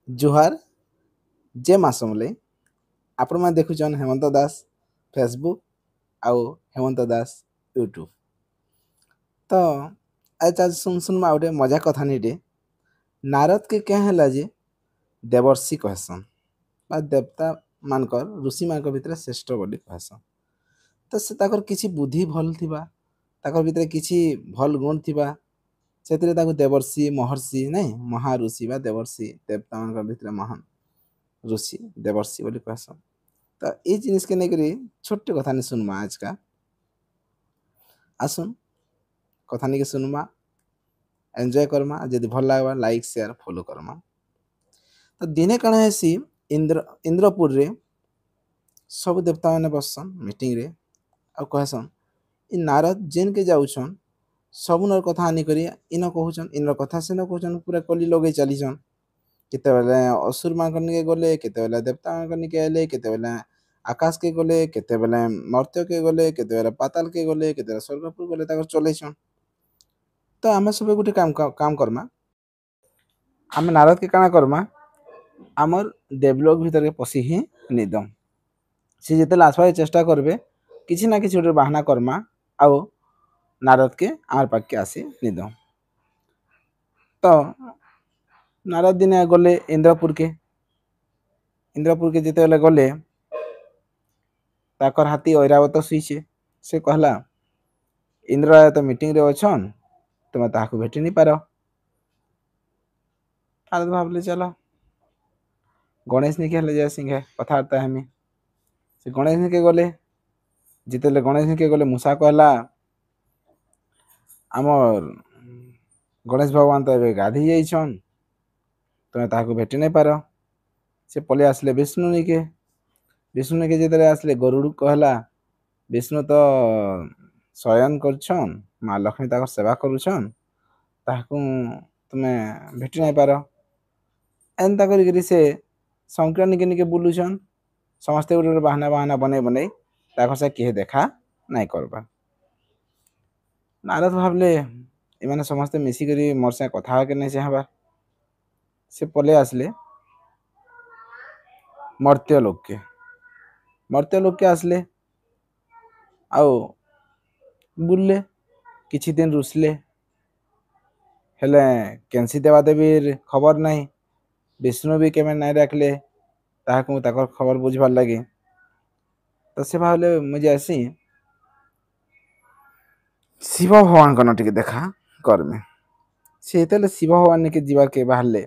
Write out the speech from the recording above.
जुहार जे मासमले आपण मैंने देखुचन हेमंत दास फेसबुक आउ हेमंत दास यूट्यूब। तो आज आज सुनमा गोटे मजा कथा नीटे नारद के क्या है जे देवर्षि कहसन बा देवता मानकर ऋषि मान भितर श्रेष्ठ बोली कहसन। तो से ताकर किछि बुद्धि भल थिबा ताकर भितर किछि भल गुण थिबा सेतिरे ताको देवर्षि महर्षि नहीं महाऋषि बा देवर्षि देवता मान भितर महान ऋषि देवर्षि बोली कहसन। तो ये जिनिस के नहीं छोटे कथा नहीं सुनमा आज का आसुन कथा नहीं के सुनमा एंजॉय करमा जदि भल लागबा लाइक शेयर फॉलो करमा। तो दिने कण है इंद्रपुर रे सब देवता मैंने बसन मीटिंग रे आ कहसन इ नारद जेन के जाउछन सबुनर कथा आनी करी इन कहूचन इन कथा से न कहूचन पूरा कली लगे चलीछन केते बेले असुर मान के गले केते बेले देवता मान के आले केते बेले आकाश के गले केते बेले मर्त्य के गले केते बेले पाताल के गले केते बेले स्वर्गपुर गले ताकर चलेछन। तो आमे सब गुटे काम करमा आमे नारद के काना करमा आमर देवलोक भीतर के पसी ही निदम से जेते आसवा चेष्टा करबे किछि ना किछि गोटे बहाना करमा आउ नारद के आर पाक के आसी निदम। तो नारद दिने गले इंद्रपुर के जेते गले ताकर हाथी ऐरावत सुईचे से कहला इंद्र तो मीटिंग रे अछन तुम ताहाको भेटी नहीं पार। नारद भाबले चलो गणेश निके हेले जय सिंह कथावार्ता हमी से गणेश निके गले जितेले गणेश निके गले मूसा कहला आमर गणेश भगवान तो ए गाधी जाइछन तुम ताहाको भेटी नहीं पार। से पले आसले विष्णु निके जेतले आसले गरुड़ कहला विष्णु तो शयन करछन माँ लक्ष्मी ताकर सेवा करुछन ताहाको तुमे भेटी नहीं पार। एंता करी से शंकर निके बुलुछन समस्ते गोटे बहाना बने ताकर से किए देखा नहीं करबा। नारद भाबले इमाने समस्ते मिसिकरी मोर से कथा के नहीं चाहबा से पले आसले मर्त्य लोक के आसले आओ बुलले किछि दिन रुसले हेले केंसी देवा देवीर खबर नहीं विष्णु भी केमे नहीं रखले ताहाको ताकर खबर बुझबार लगे। तो से भाबले मुझे आसी शिव भगवान कन टिके देखा करमे से शिव भगवान के जीवा के बाहरले